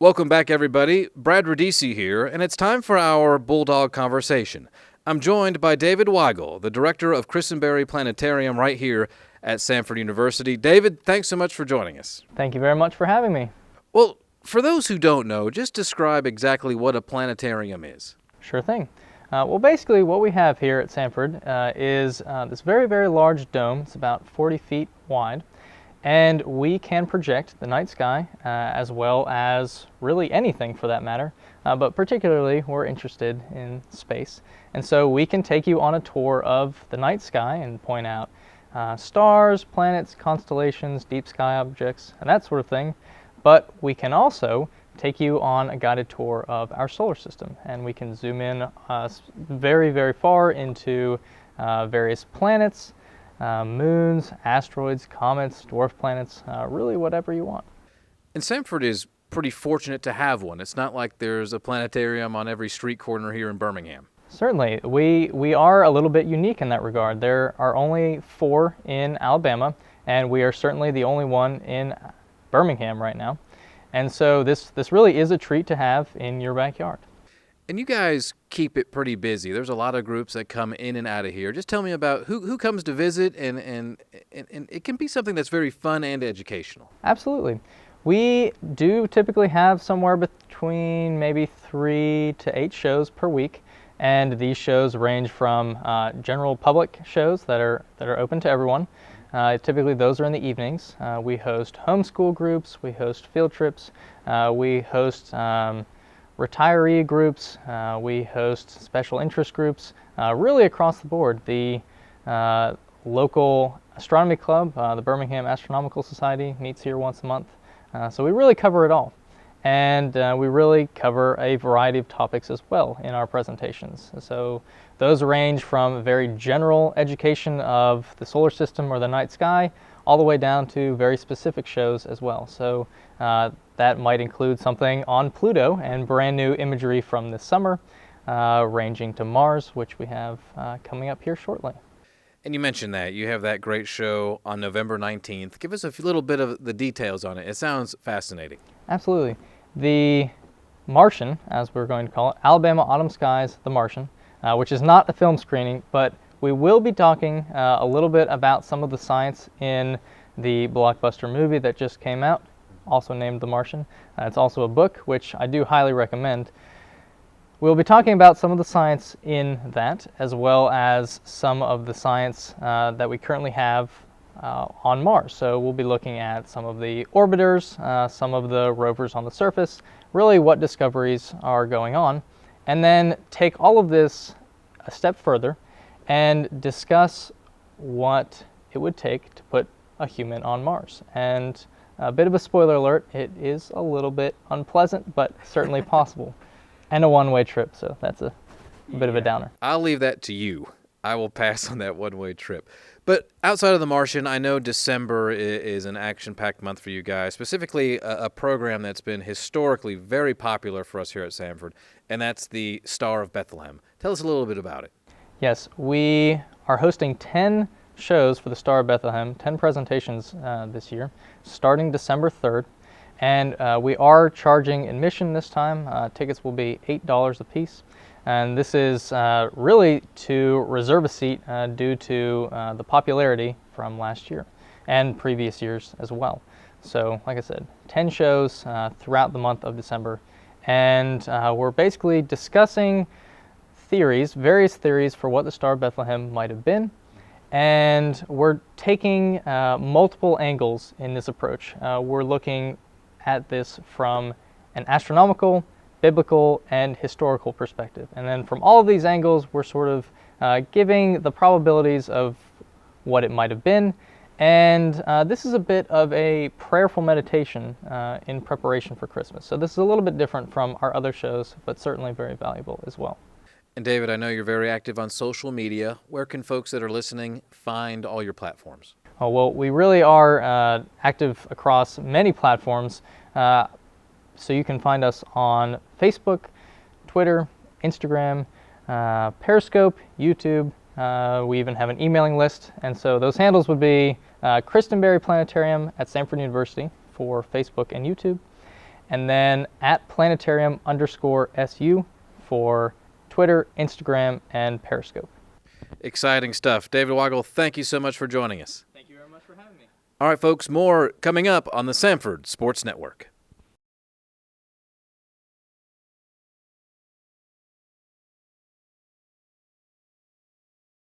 Welcome back, everybody. Brad Radisi here, and it's time for our Bulldog conversation. I'm joined by David Weigel, the director of Christenberry Planetarium right here at Samford University. David, thanks so much for joining us. Thank you very much for having me. Well, for those who don't know, just describe exactly what a planetarium is. Sure thing. Well, basically what we have here at Samford is this very, very large dome. It's about 40 feet wide. And we can project the night sky as well as really anything for that matter, but particularly we're interested in space. And so we can take you on a tour of the night sky and point out stars, planets, constellations, deep sky objects, and that sort of thing. But we can also take you on a guided tour of our solar system, and we can zoom in very, very far into various planets, moons, asteroids, comets, dwarf planets, really whatever you want. And Samford is pretty fortunate to have one. It's not like there's a planetarium on every street corner here in Birmingham. Certainly. We are a little bit unique in that regard. There are only 4 in Alabama, and we are certainly the only one in Birmingham right now. And so this really is a treat to have in your backyard. And you guys keep it pretty busy. There's a lot of groups that come in and out of here. Just tell me about who comes to visit, and it can be something that's very fun and educational. Absolutely. We do typically have somewhere between maybe 3 to 8 shows per week, and these shows range from general public shows that are open to everyone. Typically those are in the evenings. We host homeschool groups, we host field trips, we host retiree groups, we host special interest groups, really across the board. The local astronomy club, the Birmingham Astronomical Society, meets here once a month. So we really cover it all. And we really cover a variety of topics as well in our presentations. So those range from very general education of the solar system or the night sky, all the way down to very specific shows as well. So that might include something on Pluto and brand new imagery from this summer, ranging to Mars, which we have coming up here shortly. And you mentioned that. You have that great show on November 19th. Give us a little bit of the details on it. It sounds fascinating. Absolutely. The Martian, as we're going to call it, Alabama Autumn Skies, The Martian, which is not a film screening, but we will be talking a little bit about some of the science in the blockbuster movie that just came out, also named The Martian. It's also a book, which I do highly recommend. We'll be talking about some of the science in that, as well as some of the science that we currently have on Mars. So we'll be looking at some of the orbiters, some of the rovers on the surface, really what discoveries are going on, and then take all of this a step further and discuss what it would take to put a human on Mars. And a bit of a spoiler alert, it is a little bit unpleasant, but certainly possible. And a one-way trip, so that's a bit of a downer. I'll leave that to you. I will pass on that one-way trip. But outside of The Martian, I know December is an action-packed month for you guys, specifically a program that's been historically very popular for us here at Samford, and that's the Star of Bethlehem. Tell us a little bit about it. Yes, we are hosting 10 shows for the Star of Bethlehem, 10 presentations this year, starting December 3rd. And we are charging admission this time. Tickets will be $8 a piece. And this is really to reserve a seat due to the popularity from last year and previous years as well. So, like I said, 10 shows throughout the month of December. And we're basically discussing theories, various theories for what the Star of Bethlehem might have been. And we're taking multiple angles in this approach. We're looking at this from an astronomical, biblical, and historical perspective. And then from all of these angles, we're sort of giving the probabilities of what it might have been. And this is a bit of a prayerful meditation in preparation for Christmas. So this is a little bit different from our other shows, but certainly very valuable as well. And David, I know you're very active on social media. Where can folks that are listening find all your platforms? Oh, well, we really are active across many platforms. So you can find us on Facebook, Twitter, Instagram, Periscope, YouTube. We even have an emailing list. And so those handles would be Christenberry Planetarium at Samford University for Facebook and YouTube. and then at planetarium_SU for Twitter, Instagram, and Periscope. Exciting stuff. David Weigel, thank you so much for joining us. Thank you very much for having me. All right, folks, more coming up on the Samford Sports Network.